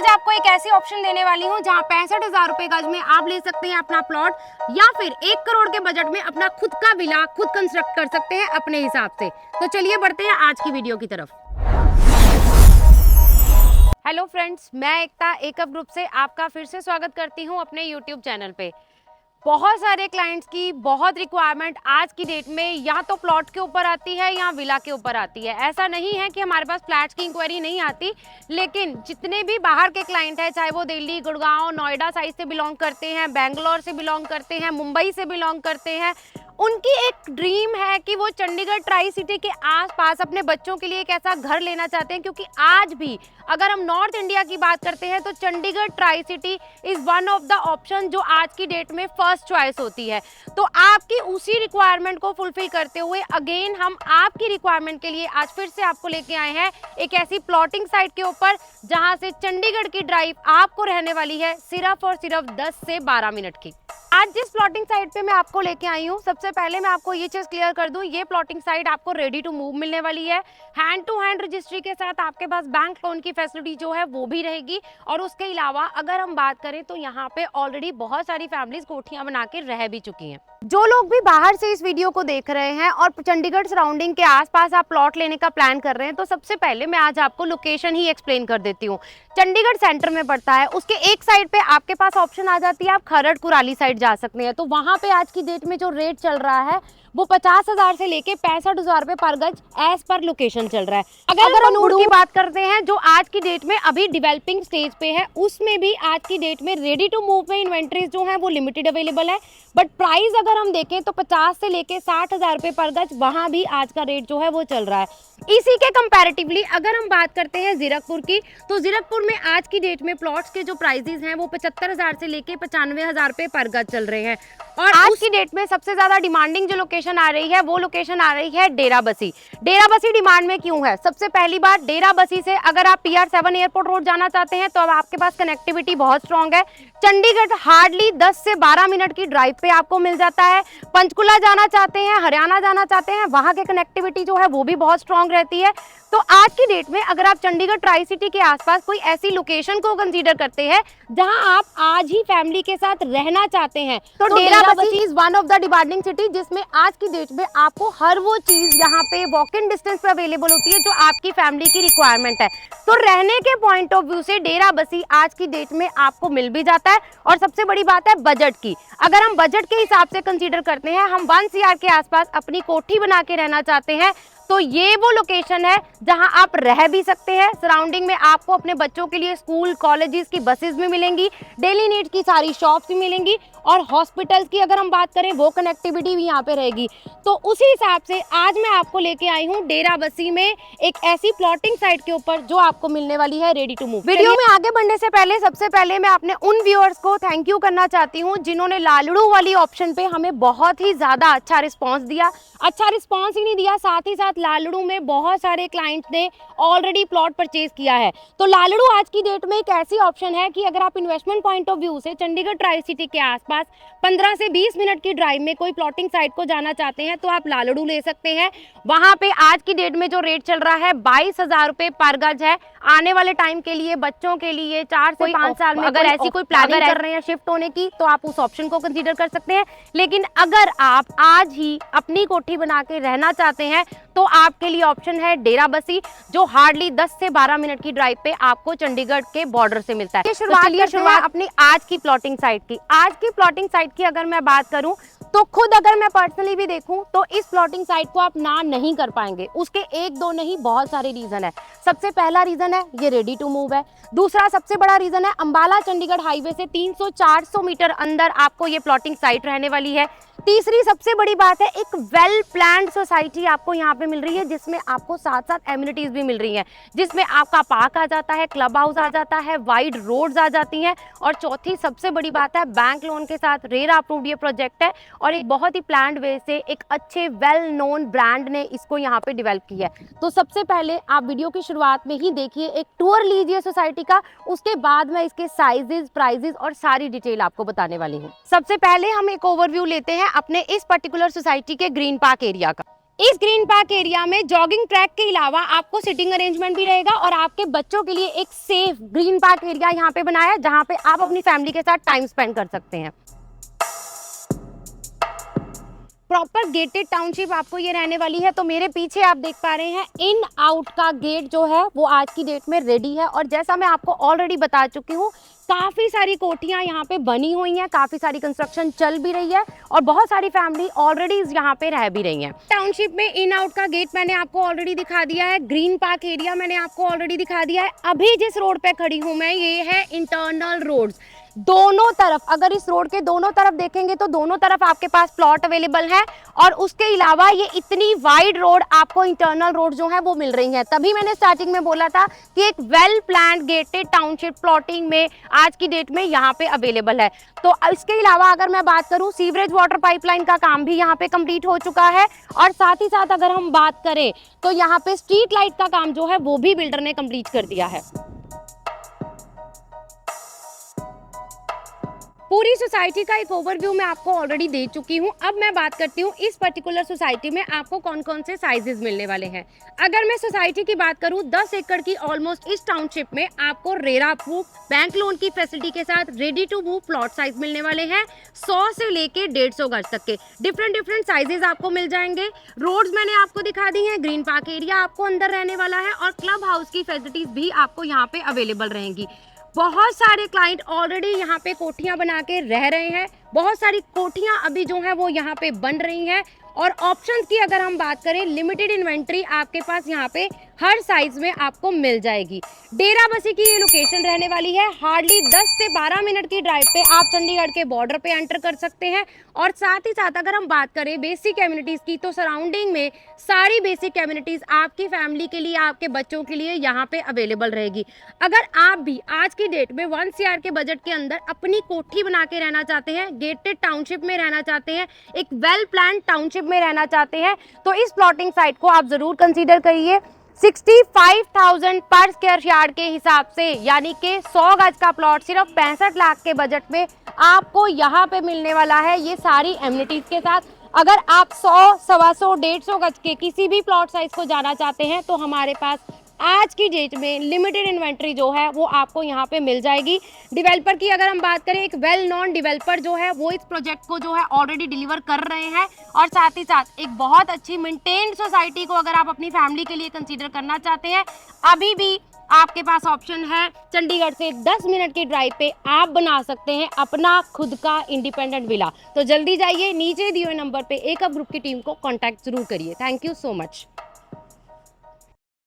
आज आपको एक ऐसी ऑप्शन देने वाली हूँ जहाँ 65,000 रुपए गज में आप ले सकते हैं अपना प्लॉट, या फिर 1 करोड़ के बजट में अपना खुद का विला खुद कंस्ट्रक्ट कर सकते हैं अपने हिसाब से। तो चलिए बढ़ते हैं आज की वीडियो की तरफ। हेलो फ्रेंड्स, मैं एकता एकअप ग्रुप से आपका फिर से स्वागत करती हूँ अपने यूट्यूब चैनल पे। बहुत सारे क्लाइंट्स की बहुत रिक्वायरमेंट आज की डेट में या तो प्लॉट के ऊपर आती है या विला के ऊपर आती है। ऐसा नहीं है कि हमारे पास फ्लैट्स की इंक्वायरी नहीं आती, लेकिन जितने भी बाहर के क्लाइंट हैं, चाहे वो दिल्ली, गुड़गांव, नोएडा साइड से बिलोंग करते हैं, बेंगलोर से बिलोंग करते हैं, मुंबई से बिलोंग करते हैं, उनकी एक ड्रीम है कि वो चंडीगढ़ ट्राई सिटी के आसपास अपने बच्चों के लिए एक ऐसा घर लेना चाहते हैं। क्योंकि आज भी अगर हम नॉर्थ इंडिया की बात करते हैं तो Chandigarh tri city is one of the option जो आज की डेट में फर्स्ट चॉइस होती है। तो आपकी उसी रिक्वायरमेंट को फुलफिल करते हुए अगेन हम आपकी रिक्वायरमेंट के लिए आज फिर से आपको लेके आए हैं एक ऐसी प्लॉटिंग साइट के ऊपर जहां से चंडीगढ़ की ड्राइव आपको रहने वाली है सिर्फ और सिर्फ 10 से 12 मिनट की। आज जिस प्लॉटिंग साइट पे मैं आपको लेके आई हूँ, सबसे पहले मैं आपको ये चीज क्लियर कर दूं, ये प्लॉटिंग साइट आपको रेडी टू मूव मिलने वाली है। हैंड टू हैंड रजिस्ट्री के साथ आपके पास बैंक लोन की फैसिलिटी जो है वो भी रहेगी। और उसके अलावा अगर हम बात करें तो यहाँ पे ऑलरेडी बहुत सारी फैमिलीज कोठियां बना के रह भी चुकी हैं। जो लोग भी बाहर से इस वीडियो को देख रहे हैं और चंडीगढ़ सराउंडिंग के आसपास आप प्लॉट लेने का प्लान कर रहे हैं, तो सबसे पहले मैं आज आपको लोकेशन ही एक्सप्लेन कर देती हूँ। चंडीगढ़ सेंटर में पड़ता है, उसके एक साइड पे आपके पास ऑप्शन आ जाती है आप खरड़ कुराली साइड जा सकते हैं। तो वहां पे आज की डेट में जो रेट चल रहा है वो 50,000 से लेके 65,000 रुपए पर गज एज पर लोकेशन चल रहा है। अगर हम की बात करते हैं जो आज की डेट में अभी डेवलपिंग स्टेज पे है, उसमें भी आज की डेट में रेडी टू मूव में इन्वेंट्रीज जो है वो लिमिटेड अवेलेबल है। बट प्राइस अगर हम देखें तो 50 से लेके 60,000 रुपए पर गज वहां भी आज का रेट जो है वो चल रहा है। इसी के कंपैरेटिवली अगर हम बात करते हैं जीरकपुर की, तो जीरकपुर में आज की डेट में प्लॉट्स के जो प्राइसेस हैं वो 75,000 से लेके 95,000 रुपए पर गज चल रहे हैं। और आज की डेट में सबसे ज्यादा डिमांडिंग जो लोकेशन आ रही है वो लोकेशन आ रही है डेराबस्सी। डेराबस्सी डिमांड में क्यों है? सबसे पहली बात, डेराबस्सी से अगर आप PR7 एयरपोर्ट रोड जाना चाहते हैं तो अब आपके पास कनेक्टिविटी बहुत स्ट्रॉन्ग है। चंडीगढ़ हार्डली 10 से 12 मिनट की ड्राइव पे आपको मिल जाता है। पंचकुला जाना चाहते हैं, हरियाणा जाना चाहते हैं, वहां के कनेक्टिविटी जो है वो भी बहुत स्ट्रॉन्ग रहती है। तो आज की डेट में अगर आप चंडीगढ़ ट्राई सिटी के आसपास कोई ऐसी लोकेशन को कंसीडर करते हैं जहां आप आज ही फैमिली के साथ रहना चाहते हैं, तो Derabassi is one of the demanding city, जिसमें आज की डेट में आपको हर वो चीज यहाँ पे वॉक इन डिस्टेंस पे अवेलेबल होती है जो आपकी फैमिली की रिक्वायरमेंट है। तो रहने के पॉइंट ऑफ व्यू से डेराबस्सी आज की डेट में आपको मिल भी जाता है। और सबसे बड़ी बात है बजट की। अगर हम बजट के हिसाब से कंसीडर करते हैं, हम 1 CR के आसपास अपनी कोठी बना के रहना चाहते हैं, तो ये वो लोकेशन है जहां आप रह भी सकते हैं। सराउंडिंग में आपको अपने बच्चों के लिए स्कूल कॉलेजेस की बसेस भी मिलेंगी, डेली नीड्स की सारी शॉप्स भी मिलेंगी, और हॉस्पिटल्स की अगर हम बात करें वो कनेक्टिविटी भी यहाँ पे रहेगी। तो उसी हिसाब से आज मैं आपको लेके आई हूँ डेराबस्सी में एक ऐसी प्लॉटिंग साइट के ऊपर जो आपको मिलने वाली है रेडी टू मूव। वीडियो में आगे बढ़ने से पहले सबसे पहले मैं अपने उन व्यूअर्स को थैंक यू करना चाहती हूँ जिन्होंने लालड़ू वाली ऑप्शन पे हमें बहुत ही ज्यादा अच्छा रिस्पॉन्स दिया। अच्छा रिस्पॉन्स ही नहीं दिया, साथ ही साथ लालड़ू में बहुत सारे क्लाइंट्स ने ऑलरेडी प्लॉट परचेज किया है। तो लालड़ू आज की डेट में एक ऐसी ऑप्शन है कि अगर आप इन्वेस्टमेंट पॉइंट ऑफ व्यू से चंडीगढ़ ट्राई सिटी के आसपास 15 से 20 मिनट की ड्राइव में कोई प्लॉटिंग साइट को जाना चाहते हैं तो आप लालड़ू ले सकते हैं। वहां पे आज की डेट में जो रेट चल रहा है 22,000 रुपए पर गज है। आने वाले टाइम के लिए बच्चों के लिए 4 से 5 साल में अगर ऐसी कोई प्लानिंग कर रहे हैं शिफ्ट होने की, तो आप उस ऑप्शन को कंसीडर कर सकते हैं। लेकिन अगर आप आज ही अपनी कोठी बना के रहना चाहते हैं तो आपके लिए ऑप्शन है डेराबस्सी, जो हार्डली 10 से 12 मिनट की ड्राइव पे आपको चंडीगढ़ के बॉर्डर से मिलता है। शुरुआत अपनी आज की प्लॉटिंग साइट की। आज की प्लॉटिंग साइट की अगर मैं बात करूं तो खुद अगर मैं पर्सनली भी देखूं तो इस प्लॉटिंग साइट को आप ना नहीं कर पाएंगे। उसके एक दो नहीं, बहुत सारे रीजन है। सबसे पहला रीजन है ये रेडी टू मूव है। दूसरा सबसे बड़ा रीजन है अंबाला चंडीगढ़ हाईवे से 300-400 मीटर अंदर आपको ये प्लॉटिंग साइट रहने वाली है। तीसरी सबसे बड़ी बात है एक वेल प्लान्ड सोसाइटी आपको यहाँ पे मिल रही है, जिसमें आपको साथ साथ एमिनिटीज भी मिल रही हैं, जिसमें आपका पार्क आ जाता है, क्लब हाउस आ जाता है, वाइड रोड्स आ जाती हैं। और चौथी सबसे बड़ी बात है बैंक लोन के साथ रेरा अप्रूव्ड ये प्रोजेक्ट है और एक बहुत ही प्लान्ड वे से एक अच्छे वेल नोन ब्रांड ने इसको यहाँ पे डेवलप किया है। तो सबसे पहले आप वीडियो की शुरुआत में ही देखिए, एक टूर लीजिए सोसाइटी का, उसके बाद मैं इसके साइजेस, प्राइजेस और सारी डिटेल आपको बताने वाली हूँ। सबसे पहले हम एक ओवरव्यू लेते हैं अपने इस पर्टिकुलर सोसाइटी के ग्रीन पार्क एरिया का। इस ग्रीन पार्क एरिया में जॉगिंग ट्रैक के अलावा आपको सिटिंग अरेंजमेंट भी रहेगा और आपके बच्चों के लिए एक सेफ ग्रीन पार्क एरिया यहाँ पे बनाया है जहाँ पे आप अपनी फैमिली के साथ टाइम स्पेंड कर सकते हैं। प्रॉपर गेटेड टाउनशिप आपको ये रहने वाली है। तो मेरे पीछे आप देख पा रहे हैं इन आउट का गेट जो है वो आज की डेट में रेडी है और जैसा मैं आपको ऑलरेडी बता चुकी हूँ काफ़ी सारी कोठियाँ यहाँ पे बनी हुई हैं, काफ़ी सारी कंस्ट्रक्शन चल भी रही है और बहुत सारी फैमिली ऑलरेडी यहाँ पे रह भी रही हैं। टाउनशिप में इन आउट का गेट मैंने आपको ऑलरेडी दिखा दिया है, ग्रीन पार्क एरिया मैंने आपको ऑलरेडी दिखा दिया है। अभी जिस रोड पे खड़ी हूँ मैं ये है इंटरनल रोड्स। दोनों तरफ अगर इस रोड के दोनों तरफ देखेंगे तो दोनों तरफ आपके पास प्लॉट अवेलेबल है और उसके अलावा ये इतनी वाइड रोड आपको इंटरनल रोड जो है वो मिल रही है। तभी मैंने स्टार्टिंग में बोला था कि एक well planned gated township plotting में आज की डेट में यहाँ पे अवेलेबल है। तो इसके अलावा अगर मैं बात करूँ सीवरेज वाटर पाइपलाइन का काम भी यहाँ पे कंप्लीट हो चुका है और साथ ही साथ अगर हम बात करें तो यहाँ पे स्ट्रीट लाइट का काम जो है वो भी बिल्डर ने कंप्लीट कर दिया है। पूरी सोसाइटी का एक ओवरव्यू मैं आपको ऑलरेडी दे चुकी हूँ। अब मैं बात करती हूँ इस पर्टिकुलर सोसाइटी में आपको कौन कौन से साइजेस मिलने वाले हैं। अगर मैं सोसाइटी की बात करूँ 10 एकड़ की ऑलमोस्ट इस टाउनशिप में आपको रेरा अप्रूव बैंक लोन की फैसिलिटी के साथ ready to move plot size मिलने वाले हैं। 100 से लेके 150 गज तक के डिफरेंट साइजेस आपको मिल जाएंगे। रोड्स मैंने आपको दिखा दी हैं, ग्रीन पार्क एरिया आपको अंदर रहने वाला है और क्लब हाउस की फैसिलिटीज भी आपको यहाँ पे अवेलेबल रहेंगी। बहुत सारे क्लाइंट ऑलरेडी यहाँ पे कोठियाँ बना के रह रहे हैं, बहुत सारी कोठियाँ अभी जो है वो यहाँ पे बन रही हैं और ऑप्शंस की अगर हम बात करें लिमिटेड इन्वेंट्री आपके पास यहाँ पे हर साइज में आपको मिल जाएगी। डेरा बसी की ये लोकेशन रहने वाली है। हार्डली 10 से 12 मिनट की ड्राइव पे आप चंडीगढ़ के बॉर्डर पे एंटर कर सकते हैं और साथ ही साथ अगर हम बात करें बेसिक कम्युनिटीज़ की तो सराउंडिंग में सारी बेसिक कम्युनिटीज़ आपकी फैमिली के लिए आपके बच्चों के लिए यहाँ पे अवेलेबल रहेगी। अगर आप भी आज की डेट में 1 CR के बजट के अंदर अपनी कोठी बना के रहना चाहते हैं, गेटेड टाउनशिप में रहना चाहते हैं, एक वेल प्लान टाउनशिप में रहना चाहते हैं तो इस प्लॉटिंग साइट को आप जरूर कंसीडर करिए। 65,000 पर स्क्वायर यार्ड के हिसाब से यानी कि 100 गज का प्लॉट सिर्फ 65 लाख के बजट में आपको यहाँ पे मिलने वाला है ये सारी एमिनिटीज के साथ। अगर आप 100, 125, 150 गज के किसी भी प्लॉट साइज को जाना चाहते हैं तो हमारे पास आज की डेट में लिमिटेड इन्वेंट्री जो है वो आपको यहाँ पे मिल जाएगी। डेवलपर की अगर हम बात करें एक वेल नॉन डेवलपर जो है वो इस प्रोजेक्ट को जो है ऑलरेडी डिलीवर कर रहे हैं और साथ ही साथ एक बहुत अच्छी मेंटेन्ड सोसाइटी को अगर आप अपनी फैमिली के लिए कंसीडर करना चाहते हैं अभी भी आपके पास ऑप्शन है। चंडीगढ़ से 10 मिनट की ड्राइव पे आप बना सकते हैं अपना खुद का इंडिपेंडेंट विला। तो जल्दी जाइए, नीचे दिए हुए नंबर पे एकअप ग्रुप की टीम को कॉन्टैक्ट जरूर करिए। Thank you so much.